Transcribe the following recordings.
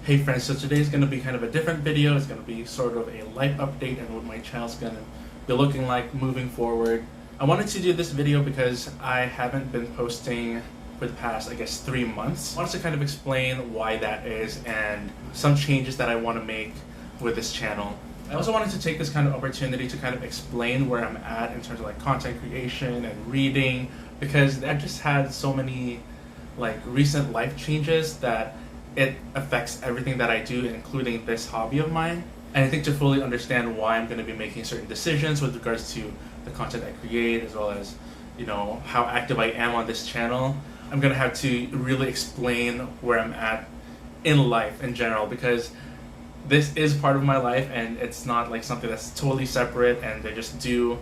Hey friends, so today's going to be kind of a different video. It's going to be sort of a life update and what my channel's going to be looking like moving forward. I wanted to do this video because I haven't been posting for the past, 3 months. I wanted to kind of explain why that is and some changes that I want to make with this channel. I also wanted to take this kind of opportunity to kind of explain where I'm at in terms of content creation and reading, because I've just had so many recent life changes that it affects everything that I do, including this hobby of mine. And I think to fully understand why I'm going to be making certain decisions with regards to the content I create, as well as, how active I am on this channel, I'm going to have to really explain where I'm at in life in general, because this is part of my life and it's not something that's totally separate and they just do,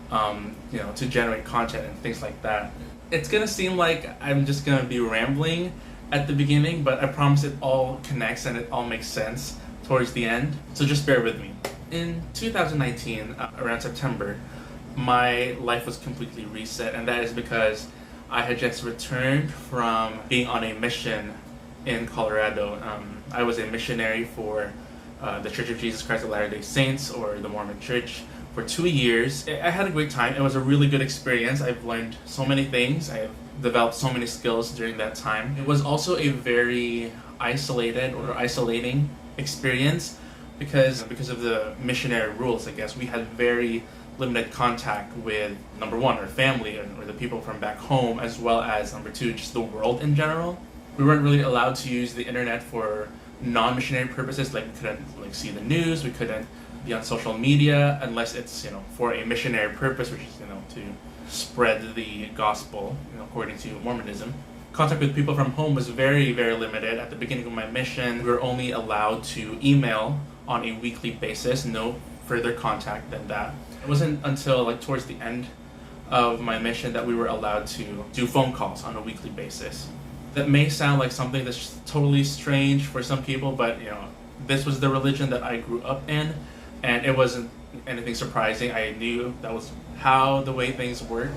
to generate content and things like that. It's going to seem like I'm just going to be rambling at the beginning, but I promise it all connects and it all makes sense towards the end, so just bear with me. In 2019, around September, my life was completely reset, and that is because I had just returned from being on a mission in Colorado. I was a missionary for the Church of Jesus Christ of Latter-day Saints, or the Mormon Church, for 2 years. I had a great time. It was a really good experience. I've learned so many things. I've developed so many skills during that time. It was also a very isolating experience because of the missionary rules, I guess. We had very limited contact with, number one, our family or the people from back home, as well as, number two, just the world in general. We weren't really allowed to use the internet for non-missionary purposes. We couldn't see the news, we couldn't be on social media unless it's for a missionary purpose, which is to spread the gospel according to Mormonism. Contact with people from home was very, very limited. At the beginning of my mission, we were only allowed to email on a weekly basis, no further contact than that. It wasn't until towards the end of my mission that we were allowed to do phone calls on a weekly basis. That may sound like something that's totally strange for some people, but this was the religion that I grew up in, and it wasn't anything surprising. I knew that was how the way things work.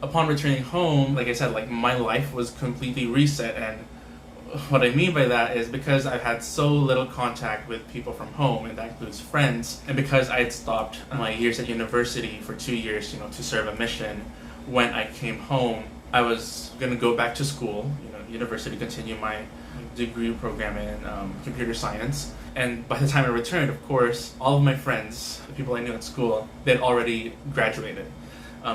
Upon returning home, like I said, my life was completely reset, and what I mean by that is because I've had so little contact with people from home, and that includes friends, and because I had stopped my years at university for 2 years, to serve a mission. When I came home, I was going to go back to school, university, continue my degree program in computer science. And by the time I returned, of course, all of my friends, the people I knew at school, they had already graduated.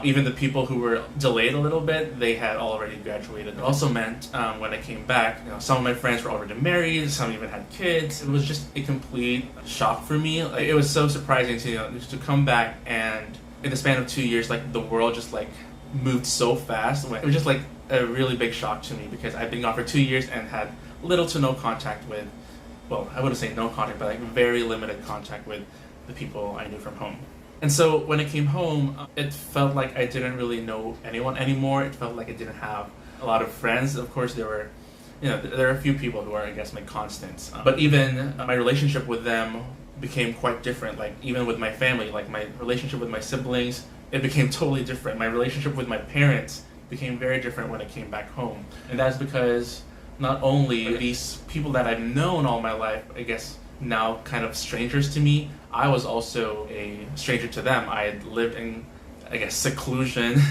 Even the people who were delayed a little bit, they had already graduated. It also meant when I came back, some of my friends were already married, some even had kids. It was just a complete shock for me. It was so surprising to come back, and in the span of 2 years, the world just moved so fast. It was just a really big shock to me, because I've been gone for 2 years and had little to no contact with, well, I wouldn't say no contact, but very limited contact with the people I knew from home. And so when I came home, it felt like I didn't really know anyone anymore. It felt like I didn't have a lot of friends. Of course, there were, there are a few people who are, I guess, my constants. But even my relationship with them became quite different. Even with my family, my relationship with my siblings, it became totally different. My relationship with my parents became very different when I came back home. And that's because not only these people that I've known all my life, I guess, now kind of strangers to me, I was also a stranger to them. I had lived in, seclusion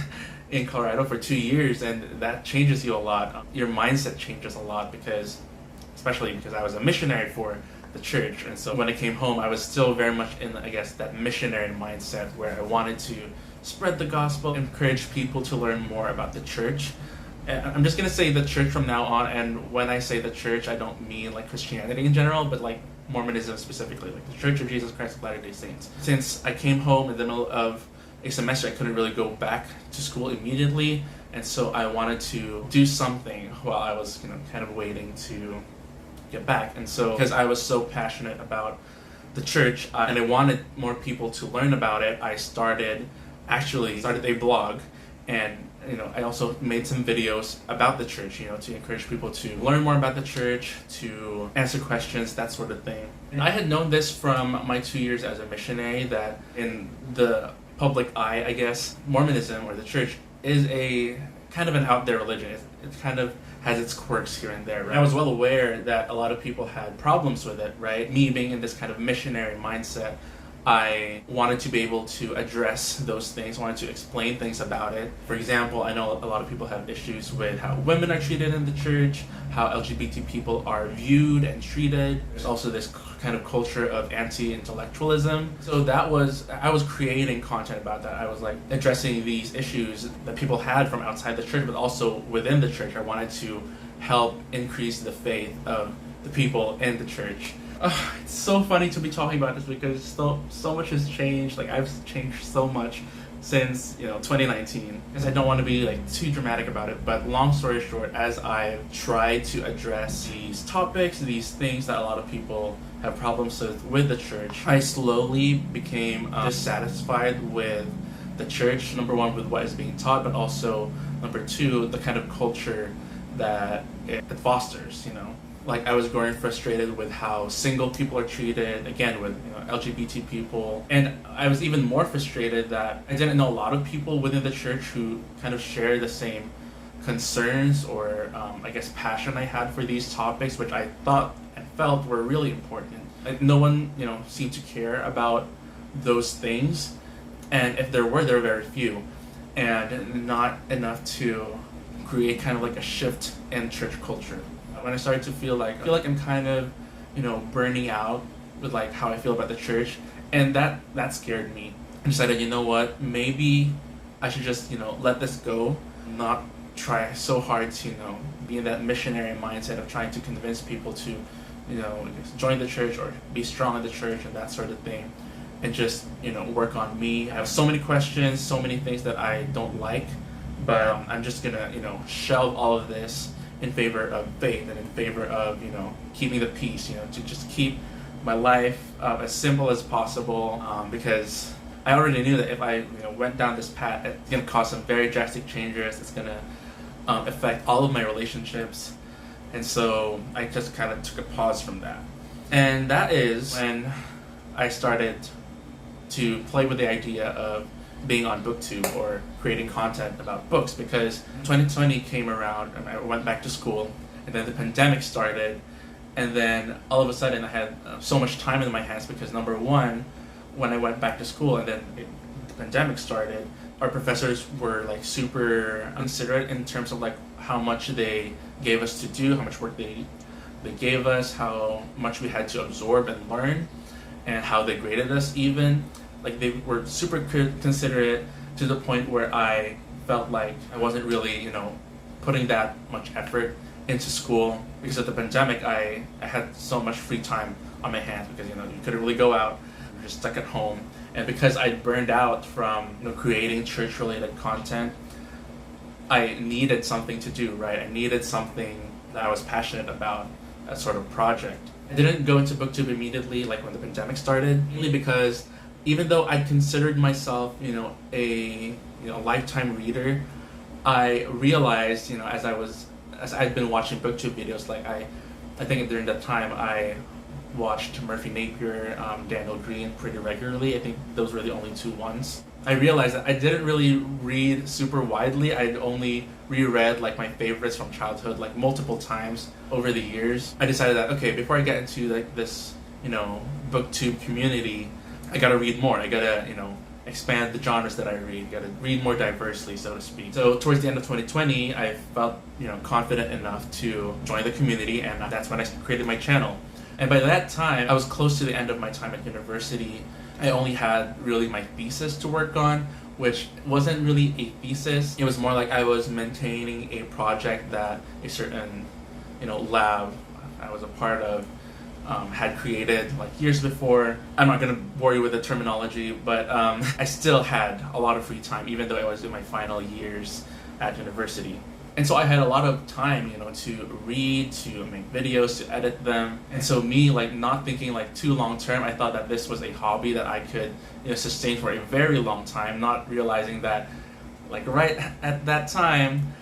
in Colorado for 2 years, and that changes you a lot. Your mindset changes a lot, especially because I was a missionary for the church. And so when I came home, I was still very much in, that missionary mindset where I wanted to spread the gospel, encourage people to learn more about the church. And I'm just going to say the church from now on, and when I say the church, I don't mean Christianity in general, but Mormonism specifically, the Church of Jesus Christ of Latter-day Saints. Since I came home in the middle of a semester, I couldn't really go back to school immediately, and so I wanted to do something while I was kind of waiting to get back. And so because I was so passionate about the church and I wanted more people to learn about it, I started a blog, and I also made some videos about the church, to encourage people to learn more about the church, to answer questions, that sort of thing. And I had known this from my 2 years as a missionary, that in the public eye, I guess, Mormonism or the church is a kind of an out there religion. It's kind of has its quirks here and there, right? I was well aware that a lot of people had problems with it, right? Me being in this kind of missionary mindset, I wanted to be able to address those things, wanted to explain things about it. For example, I know a lot of people have issues with how women are treated in the church, how LGBT people are viewed and treated. There's also this kind of culture of anti-intellectualism. So I was creating content about that. I was like addressing these issues that people had from outside the church, but also within the church. I wanted to help increase the faith of the people in the church. It's so funny to be talking about this because so much has changed. Like, I've changed so much since 2019, because I don't want to be like too dramatic about it. But long story short, as I've tried to address these topics, these things that a lot of people have problems with the church, I slowly became dissatisfied with the church. Number one, with what is being taught, but also number two, the kind of culture that it fosters. Like, I was growing frustrated with how single people are treated, again with LGBT people, and I was even more frustrated that I didn't know a lot of people within the church who kind of share the same concerns or I guess passion I had for these topics, which I thought and felt were really important. Like, no one seemed to care about those things, and if there were very few, and not enough to create kind of like a shift in church culture. When I started to feel like I'm kind of, burning out with like how I feel about the church, and that scared me. I decided, you know what, maybe I should just, let this go, not try so hard to, be in that missionary mindset of trying to convince people to, join the church or be strong in the church and that sort of thing, and just, work on me. I have so many questions, so many things that I don't like, but I'm just gonna, shelve all of this in favor of faith and in favor of keeping the peace, to just keep my life as simple as possible, because I already knew that if I went down this path, it's going to cause some very drastic changes. It's going to affect all of my relationships, and so I just kind of took a pause from that. And that is when I started to play with the idea of being on BookTube or creating content about books, because 2020 came around and I went back to school, and then the pandemic started, and then all of a sudden I had so much time in my hands because, number one, when I went back to school and then the pandemic started, our professors were like super considerate in terms of like how much they gave us to do, how much work they gave us, how much we had to absorb and learn, and how they graded us even. Like, they were super considerate to the point where I felt like I wasn't really, putting that much effort into school, because of the pandemic I had so much free time on my hands, because you couldn't really go out, you're just stuck at home. And because I burned out from creating church-related content, I needed something to do, right? I needed something that I was passionate about, a sort of project. I didn't go into BookTube immediately, like when the pandemic started, mainly because even though I considered myself, a lifetime reader, I realized, as I'd been watching BookTube videos, like I think during that time I watched Murphy Napier, Daniel Green pretty regularly. I think those were the only two ones. I realized that I didn't really read super widely. I'd only reread like my favorites from childhood like multiple times over the years. I decided that, okay, before I get into like this, BookTube community, I gotta read more. I gotta, expand the genres that I read. Gotta read more diversely, so to speak. So towards the end of 2020, I felt, confident enough to join the community, and that's when I created my channel. And by that time, I was close to the end of my time at university. I only had really my thesis to work on, which wasn't really a thesis. It was more like I was maintaining a project that a certain, lab I was a part of had created like years before. I'm not going to bore you with the terminology, but I still had a lot of free time, even though I was in my final years at university. And so I had a lot of time, to read, to make videos, to edit them. And so me, like, not thinking like too long term, I thought that this was a hobby that I could, sustain for a very long time, not realizing that, like, right at that time,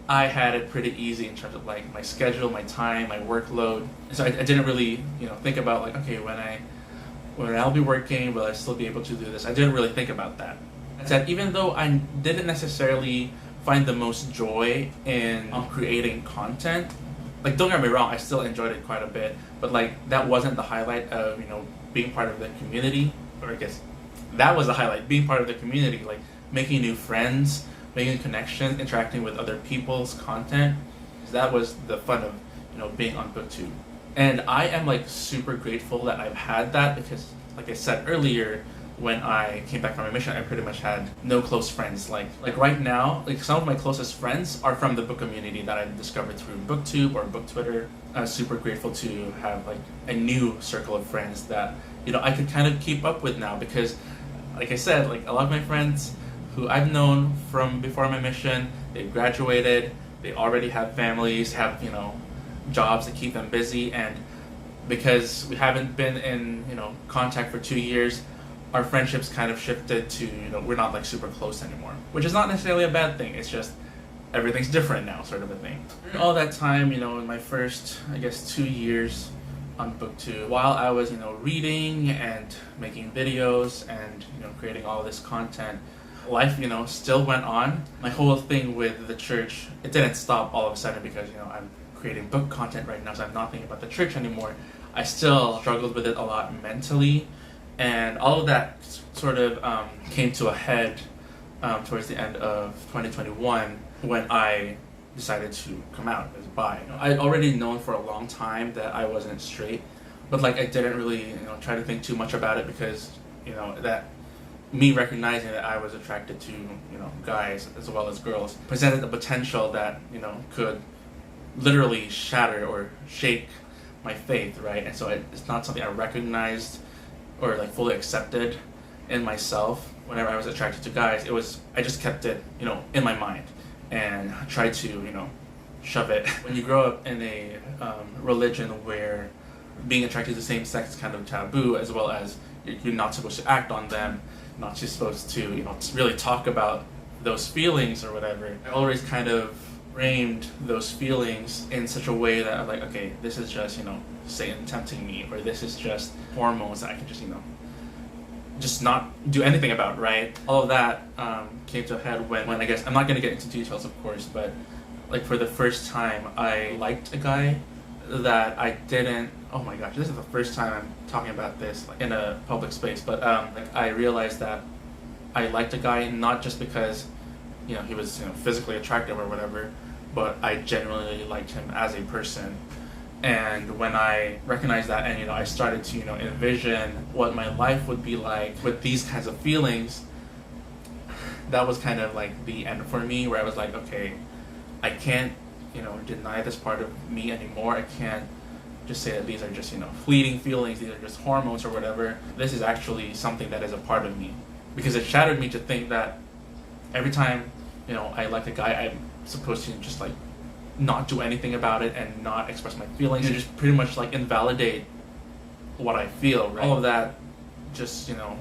I had it pretty easy in terms of like my schedule, my time, my workload. So I didn't really, think about like, okay, when I'll be working, will I still be able to do this? I didn't really think about that. I said, even though I didn't necessarily find the most joy in creating content. Like, don't get me wrong, I still enjoyed it quite a bit, but like that wasn't the highlight of, you know, being part of the community. Or I guess that was the highlight, being part of the community, like making new friends, making connections, interacting with other people's content. That was the fun of, you know, being on BookTube. And I am like super grateful that I've had that, because like I said earlier, when I came back from my mission, I pretty much had no close friends. Like right now, like some of my closest friends are from the book community that I discovered through BookTube or BookTwitter. I'm super grateful to have like a new circle of friends that, you know, I could kind of keep up with now, because like I said, like a lot of my friends who I've known from before my mission, they graduated, they already have families, have, you know, jobs that keep them busy, and because we haven't been in, you know, contact for 2 years, our friendships kind of shifted to, you know, we're not like super close anymore, which is not necessarily a bad thing. It's just everything's different now, sort of a thing. All that time, you know, in my first, I guess, 2 years on BookTube, while I was, you know, reading and making videos and, you know, creating all this content, life, you know, still went on. My whole thing with the church, it didn't stop all of a sudden because, you know, I'm creating book content right now, so I'm not thinking about the church anymore. I still struggled with it a lot mentally, and all of that sort of came to a head towards the end of 2021 when I decided to come out as bi. I'd already known for a long time that I wasn't straight, but like I didn't really, you know, try to think too much about it, because, you know, that me recognizing that I was attracted to, you know, guys as well as girls presented a potential that, you know, could literally shatter or shake my faith, right? And so it's not something I recognized or like fully accepted in myself. Whenever I was attracted to guys, I just kept it, you know, in my mind and tried to, you know, shove it. When you grow up in a religion where being attracted to the same sex is kind of taboo, as well as you're not supposed to act on them, not just supposed to, you know, really talk about those feelings or whatever, I always kind of framed those feelings in such a way that I'm like, okay, this is just, you know, Satan tempting me, or this is just hormones that I can just, you know, just not do anything about, right? All of that came to a head when I guess, I'm not going to get into details, of course, but like for the first time, I liked a guy that I didn't, oh my gosh, this is the first time I'm talking about this like, in a public space, but like I realized that I liked a guy not just because, you know, he was, you know, physically attractive or whatever, but I genuinely liked him as a person. And when I recognized that, and, you know, I started to, you know, envision what my life would be like with these kinds of feelings, that was kind of like the end for me, where I was like, okay, I can't, you know, deny this part of me anymore. I can't just say that these are just, you know, fleeting feelings, these are just hormones or whatever. This is actually something that is a part of me, because it shattered me to think that every time, you know, I like a guy, I'm supposed to just like not do anything about it and not express my feelings and just pretty much like invalidate what I feel, right? All of that just, you know,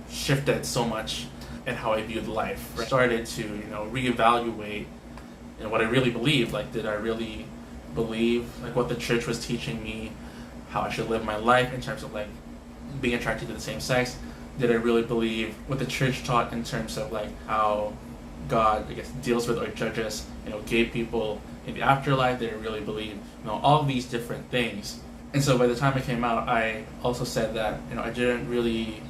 shifted so much in how I viewed life. I started to, you know, reevaluate, you know, what I really believed. Like, did I really believe like what the church was teaching me, how I should live my life in terms of like being attracted to the same sex? Did I really believe what the church taught in terms of like how God, I guess, deals with or judges, you know, gay people in the afterlife? Did I really believe, you know, all of these different things? And so by the time I came out, I also said that, you know, I didn't really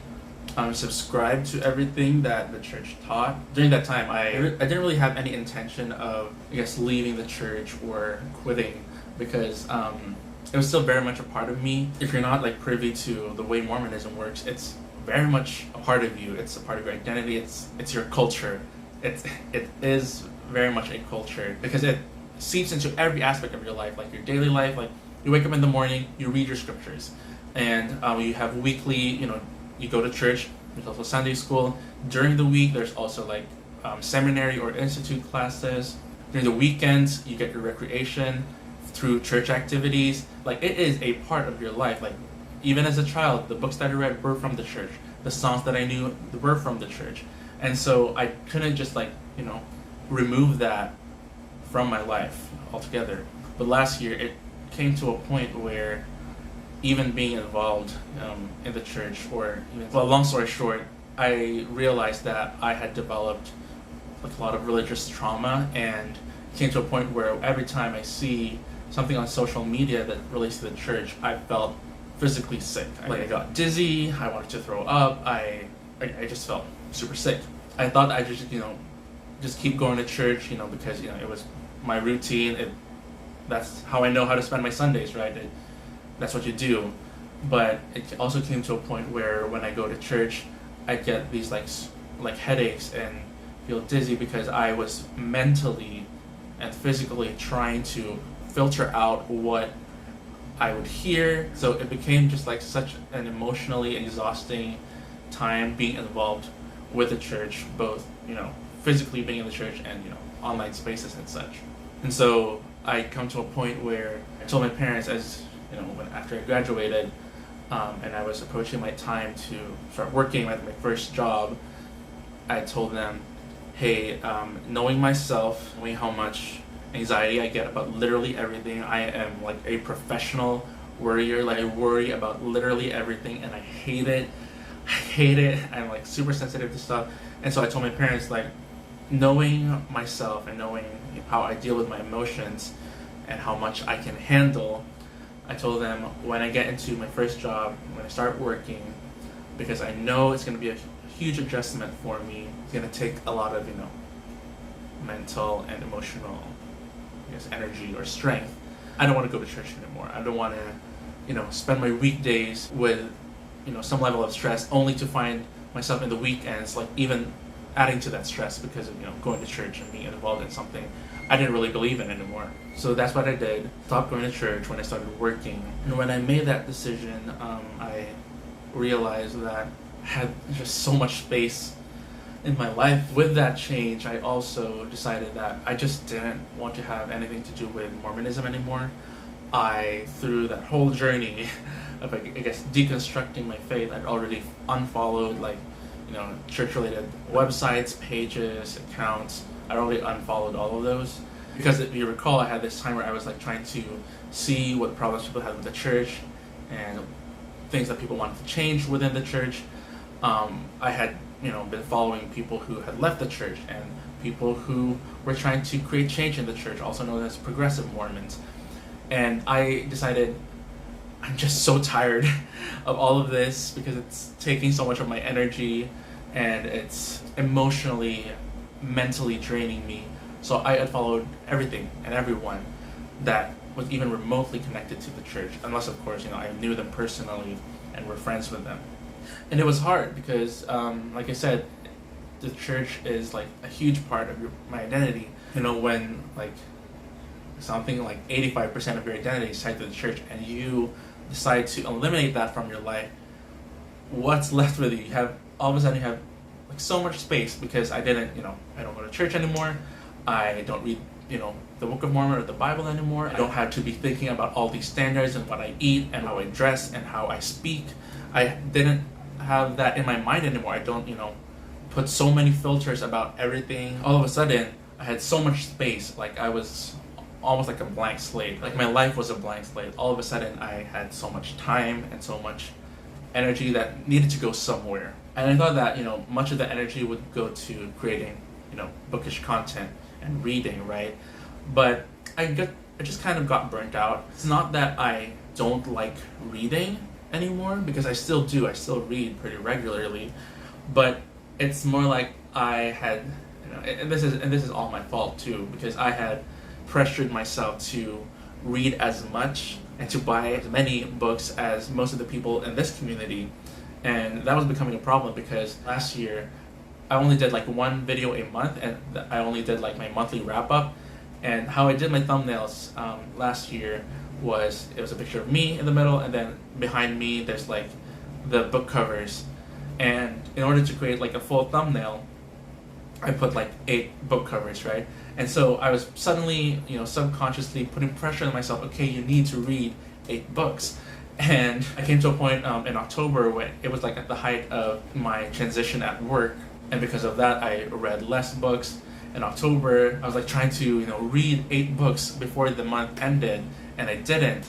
subscribe to everything that the church taught. During that time, I didn't really have any intention of, I guess, leaving the church or quitting, because it was still very much a part of me. If you're not like privy to the way Mormonism works, it's very much a part of you. It's a part of your identity. It's your culture. It is very much a culture, because it seeps into every aspect of your life, like your daily life. Like, you wake up in the morning, you read your scriptures, and you have weekly, you know, you go to church. There's also Sunday school. During the week, there's also like seminary or institute classes. During the weekends, you get your recreation through church activities. Like, it is a part of your life. Like, even as a child, the books that I read were from the church. The songs that I knew were from the church. And so I couldn't just like, you know, remove that from my life altogether. But last year, it came to a point where even being involved in the church, or even, well, long story short, I realized that I had developed like a lot of religious trauma, and it came to a point where every time I see something on social media that relates to the church, I felt physically sick. Like I got dizzy, I wanted to throw up, I just felt super sick. I thought I just keep going to church, because it was my routine. That's how I know how to spend my Sundays, right? That's what you do. But it also came to a point where when I go to church, I get these like headaches and feel dizzy because I was mentally and physically trying to filter out what I would hear. So it became just like such an emotionally exhausting time being involved with the church, both physically being in the church and online spaces and such. And so I come to a point where I told my parents, as after I graduated, and I was approaching my time to start working at my first job, I told them, hey, knowing myself, knowing how much anxiety I get about literally everything, I am like a professional worrier. Like I worry about literally everything, and I hate it. I'm like super sensitive to stuff. And so I told my parents, like, knowing myself and knowing how I deal with my emotions and how much I can handle, I told them when I get into my first job, when I start working, because I know it's going to be a huge adjustment for me, it's going to take a lot of mental and emotional energy or strength. I don't want to go to church anymore. I don't want to spend my weekdays with some level of stress, only to find myself in the weekends like even adding to that stress because of going to church and being involved in something I didn't really believe in anymore. So that's what I did. Stopped going to church when I started working. And when I made that decision, I realized that I had just so much space in my life. With that change, I also decided that I just didn't want to have anything to do with Mormonism anymore. Through that whole journey of, I guess, deconstructing my faith, I'd already unfollowed church-related websites, pages, accounts. I already unfollowed all of those because if you recall, I had this time where I was like trying to see what problems people had with the church and things that people wanted to change within the church. I had been following people who had left the church and people who were trying to create change in the church, also known as progressive Mormons. And I decided I'm just so tired of all of this because it's taking so much of my energy and it's emotionally, mentally draining me. So I had followed everything and everyone that was even remotely connected to the church, unless of course I knew them personally and were friends with them. And it was hard because, like I said, the church is like a huge part of my identity. When like something like 85% of your identity is tied to the church, and you decide to eliminate that from your life, what's left with you? You have all of a sudden you have like so much space because I don't go to church anymore. I don't read the Book of Mormon or the Bible anymore. I don't have to be thinking about all these standards and what I eat and how I dress and how I speak. I didn't have that in my mind anymore. I don't put so many filters about everything. All of a sudden I had so much space, like I was almost like a blank slate. Like my life was a blank slate. All of a sudden I had so much time and so much energy that needed to go somewhere. And I thought that much of the energy would go to creating bookish content and reading, right? But I just kind of got burnt out. It's not that I don't like reading anymore, because I still do. I still read pretty regularly, but it's more like I had and this is all my fault too, because I had pressured myself to read as much and to buy as many books as most of the people in this community. And that was becoming a problem because last year I only did like one video a month, and I only did like my monthly wrap up. And how I did my thumbnails last year was, it was a picture of me in the middle, and then behind me there's like the book covers. And in order to create like a full thumbnail, I put like 8 book covers, right? And so I was suddenly, subconsciously putting pressure on myself. Okay, you need to read 8 books. And I came to a point in October when it was like at the height of my transition at work. And because of that, I read less books. In October, I was like trying to, read 8 books before the month ended, and I didn't.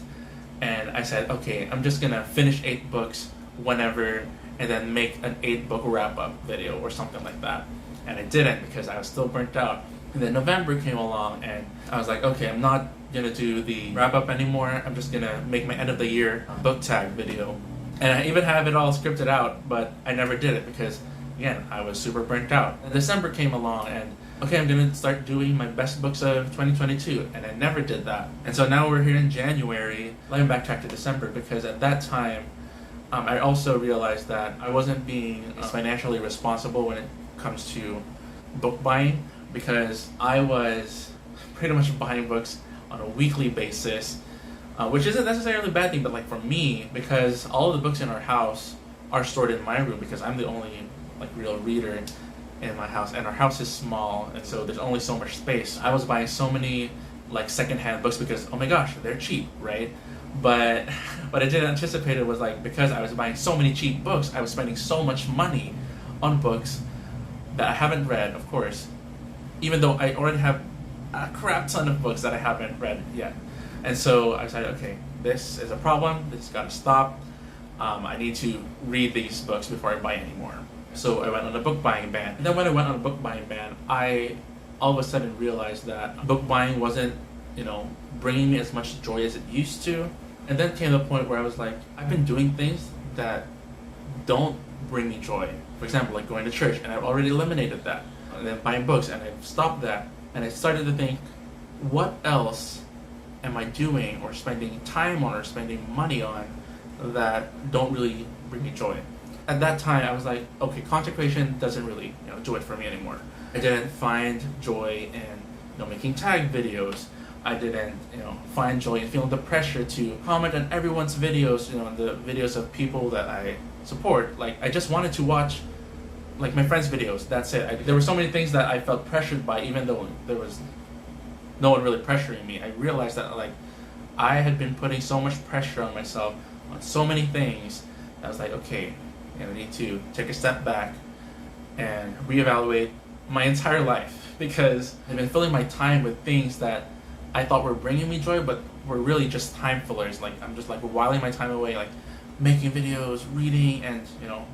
And I said, okay, I'm just gonna finish 8 books whenever, and then make an 8-book wrap-up video or something like that. and I didn't because I was still burnt out. And then November came along, and I was like, okay, I'm not gonna do the wrap up anymore. I'm just gonna make my end of the year book tag video. And I even have it all scripted out, but I never did it because, again, I was super burnt out. And December came along, and okay, I'm gonna start doing my best books of 2022, and I never did that. And so now we're here in January. Let me backtrack to December, because at that time, I also realized that I wasn't being financially responsible when it comes to book buying, because I was pretty much buying books on a weekly basis, which isn't necessarily a bad thing, but like for me, because all of the books in our house are stored in my room, because I'm the only like real reader in my house, and our house is small, and so there's only so much space. I was buying so many like secondhand books because, oh my gosh, they're cheap, right? But what I didn't anticipate it was like, because I was buying so many cheap books, I was spending so much money on books that I haven't read, of course, even though I already have a crap ton of books that I haven't read yet. And so I decided, okay, this is a problem, this has got to stop. I need to read these books before I buy any more. So I went on a book buying ban. And then when I went on a book buying ban, I all of a sudden realized that book buying wasn't, bringing me as much joy as it used to. And then came the point where I was like, I've been doing things that don't bring me joy. For example, like going to church, and I've already eliminated that. And then buying books, and I've stopped that. And I started to think, what else am I doing or spending time on or spending money on that don't really bring me joy? At that time, I was like, okay, content creation doesn't really do it for me anymore. I didn't find joy in making tag videos. I didn't find joy in feeling the pressure to comment on everyone's videos, the videos of people that I support. Like, I just wanted to watch like my friends' videos. That's it. There were so many things that I felt pressured by, even though there was no one really pressuring me. I realized that like I had been putting so much pressure on myself on so many things. I was like, okay, I need to take a step back and reevaluate my entire life, because I've been filling my time with things that I thought were bringing me joy, but were really just time fillers. Like, I'm just like whiling my time away, like making videos, reading, and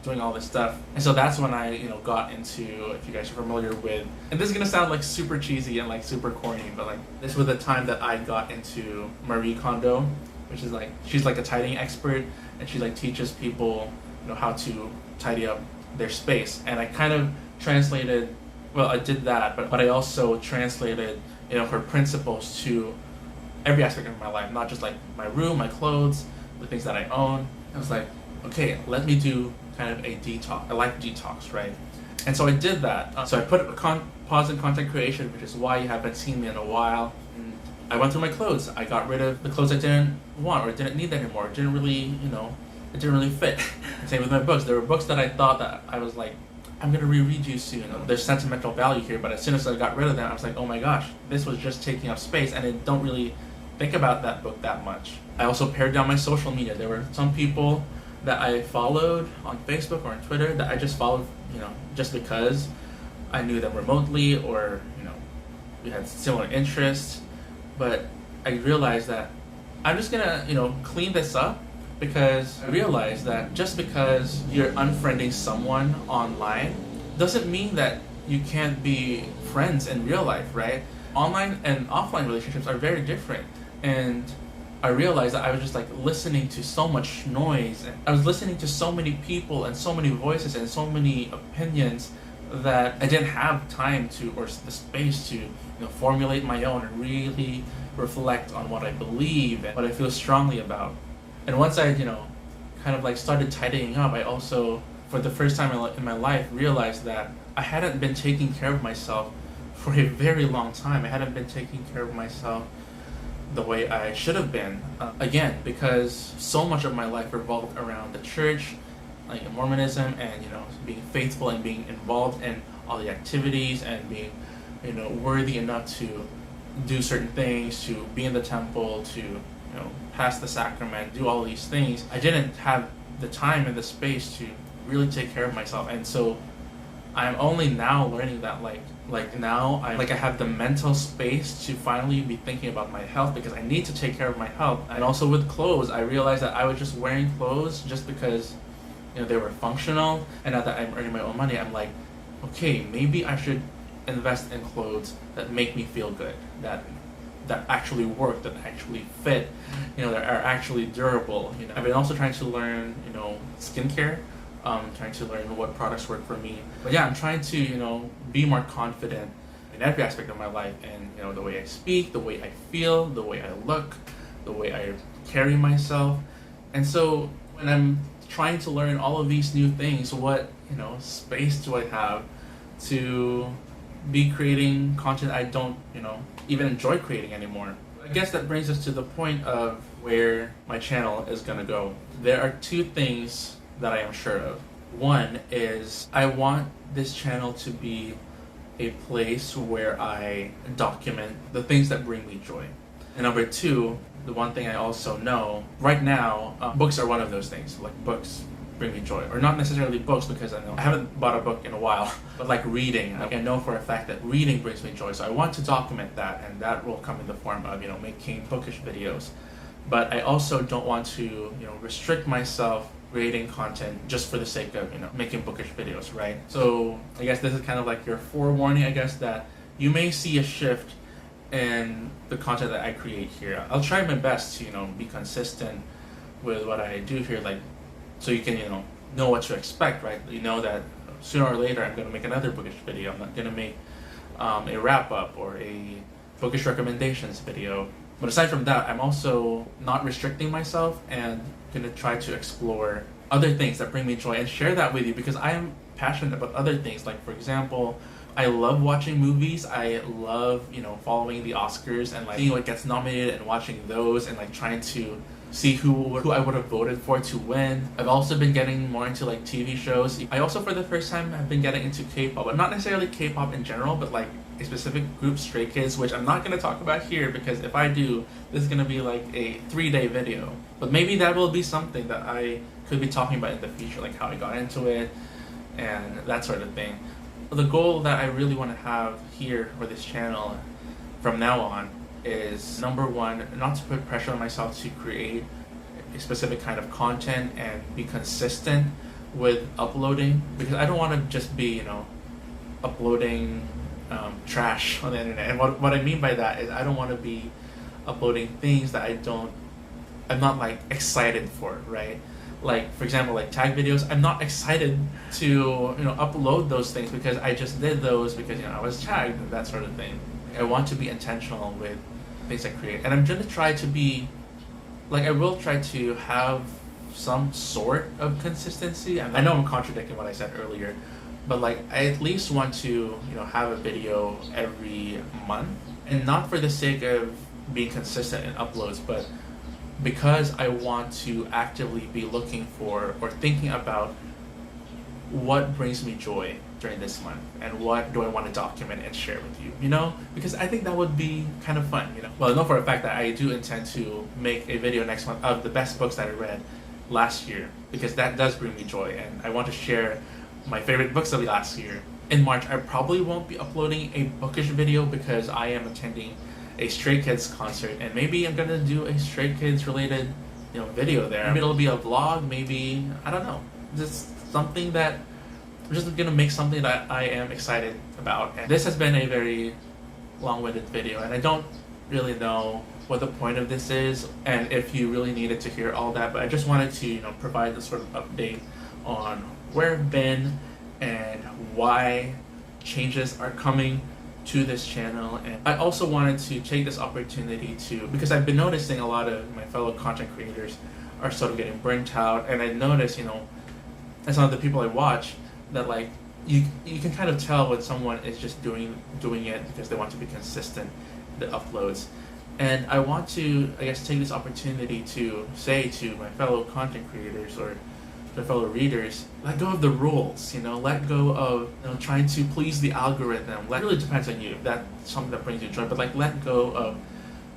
doing all this stuff. And so that's when I got into, if you guys are familiar with, and this is gonna sound like super cheesy and like super corny, but like this was the time that I got into Marie Kondo, which is like, she's like a tidying expert, and she like teaches people how to tidy up their space. And I kind of translated, well, I did that, but I also translated her principles to every aspect of my life, not just like my room, my clothes, the things that I own. I was like, okay, let me do kind of a detox, a life detox, right? And so I did that. So I put a pause in content creation, which is why you haven't seen me in a while. And I went through my clothes. I got rid of the clothes I didn't want or didn't need anymore. It didn't really, it didn't really fit. Same with my books. There were books that I thought that I was like, I'm gonna reread you soon. There's sentimental value here, but as soon as I got rid of them, I was like, oh my gosh, this was just taking up space, and I don't really think about that book that much. I also pared down my social media. There were some people that I followed on Facebook or on Twitter that I just followed, just because I knew them remotely, or we had similar interests. But I realized that I'm just gonna, clean this up, because I realized that just because you're unfriending someone online doesn't mean that you can't be friends in real life, right? Online and offline relationships are very different. And I realized that I was just like listening to so much noise, and I was listening to so many people and so many voices and so many opinions that I didn't have time to, or the space to, formulate my own and really reflect on what I believe and what I feel strongly about. And once I, kind of like started tidying up, I also, for the first time in my life, realized that I hadn't been taking care of myself for a very long time. I hadn't been taking care of myself the way I should have been. Again, because so much of my life revolved around the church, like Mormonism, and being faithful and being involved in all the activities and being, worthy enough to do certain things, to be in the temple, to pass the sacrament, do all these things. I didn't have the time and the space to really take care of myself, and so I'm only now learning that like now I have the mental space to finally be thinking about my health, because I need to take care of my health. And also with clothes, I realized that I was just wearing clothes just because they were functional, and now that I'm earning my own money, I'm like, okay, maybe I should invest in clothes that make me feel good, that actually work, that actually fit, that are actually durable. I've been also trying to learn, skincare, trying to learn what products work for me. But yeah, I'm trying to, be more confident in every aspect of my life, and the way I speak, the way I feel, the way I look, the way I carry myself. And so when I'm trying to learn all of these new things, what space do I have to be creating content I don't even enjoy creating anymore? I guess that brings us to the point of where my channel is gonna go. There are two things that I am sure of. One is I want this channel to be a place where I document the things that bring me joy. And number two, the one thing I also know right now, books are one of those things. Like, books bring me joy, or not necessarily books, because I haven't bought a book in a while, but like reading. I know for a fact that reading brings me joy, so I want to document that, and that will come in the form of making bookish videos. But I also don't want to restrict myself creating content just for the sake of making bookish videos, right? So I guess this is kind of like your forewarning, I guess, that you may see a shift in the content that I create here. I'll try my best to be consistent with what I do here, like, so you can know what to expect, right? You know that sooner or later I'm going to make another bookish video. I'm not going to make a wrap up or a bookish recommendations video. But aside from that, I'm also not restricting myself and going to try to explore other things that bring me joy and share that with you, because I am passionate about other things. Like, for example, I love watching movies. I love following the Oscars and like seeing what gets nominated and watching those, and like trying to see who I would have voted for to win. I've also been getting more into like TV shows. I also, for the first time, have been getting into K-pop, but not necessarily K-pop in general, but like a specific group, Stray Kids, which I'm not going to talk about here, because if I do, this is going to be like a 3-day video. But maybe that will be something that I could be talking about in the future, like how I got into it and that sort of thing. The goal that I really want to have here for this channel from now on is, number one, not to put pressure on myself to create a specific kind of content and be consistent with uploading, because I don't want to just be uploading trash on the internet. And what I mean by that is, I don't want to be uploading things that I'm not like excited for, right? Like, for example, like tag videos, I'm not excited to upload those things because I just did those because I was tagged and that sort of thing. I want to be intentional with things I create, and I'm gonna try to be like, I will try to have some sort of consistency. I know I'm contradicting what I said earlier, but like, I at least want to have a video every month, and not for the sake of being consistent in uploads, but because I want to actively be looking for or thinking about what brings me joy during this month, and what do I want to document and share with you, because I think that would be kind of fun. Well, I know for a fact that I do intend to make a video next month of the best books that I read last year, because that does bring me joy, and I want to share my favorite books of last year. In March, I probably won't be uploading a bookish video because I am attending a Stray Kids concert, and maybe I'm gonna do a Stray Kids related video there. Maybe it'll be a vlog, maybe, I don't know, just something that I'm just gonna make something that I am excited about. And this has been a very long-winded video, and I don't really know what the point of this is and if you really needed to hear all that, but I just wanted to provide this sort of update on where I've been and why changes are coming to this channel. And I also wanted to take this opportunity to, because I've been noticing a lot of my fellow content creators are sort of getting burnt out, and I noticed as some of the people I watch, that like you can kind of tell when someone is just doing it because they want to be consistent in the uploads. And I want to, I guess, take this opportunity to say to my fellow content creators or my fellow readers, let go of the rules, let go of trying to please the algorithm. It really depends on you if that's something that brings you joy, but like, let go of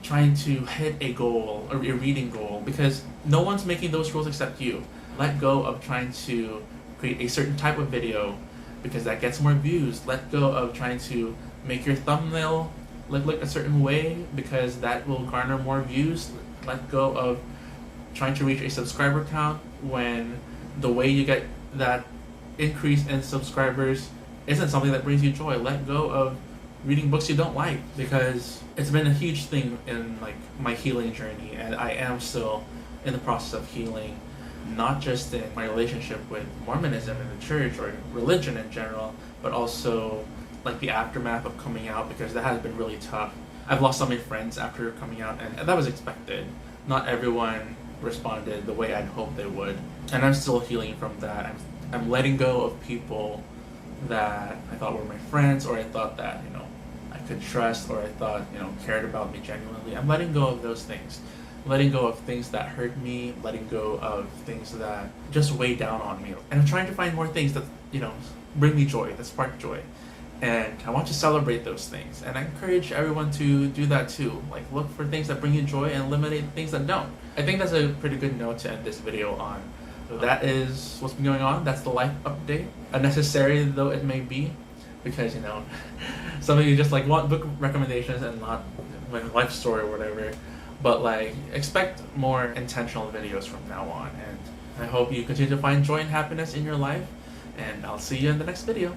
trying to hit a goal or a reading goal, because no one's making those rules except you. Let go of trying to create a certain type of video because that gets more views. Let go of trying to make your thumbnail look a certain way because that will garner more views. Let go of trying to reach a subscriber count when the way you get that increase in subscribers isn't something that brings you joy. Let go of reading books you don't like, because it's been a huge thing in like my healing journey, and I am still in the process of healing, not just in my relationship with Mormonism and the church or religion in general, but also like the aftermath of coming out, because that has been really tough. I've lost so many friends after coming out, and that was expected. Not everyone responded the way I'd hoped they would, and I'm still healing from that. I'm letting go of people that I thought were my friends, or I thought that, you know, I could trust, or I thought, you know, cared about me genuinely. I'm letting go of those things. Letting go of things that hurt me, letting go of things that just weigh down on me. And I'm trying to find more things that, you know, bring me joy, that spark joy. And I want to celebrate those things. And I encourage everyone to do that too. Like, look for things that bring you joy and eliminate things that don't. I think that's a pretty good note to end this video on. So that is what's been going on. That's the life update. Unnecessary though it may be, because, you know, some of you just like want book recommendations and not my life story or whatever. But like, expect more intentional videos from now on. And I hope you continue to find joy and happiness in your life. And I'll see you in the next video.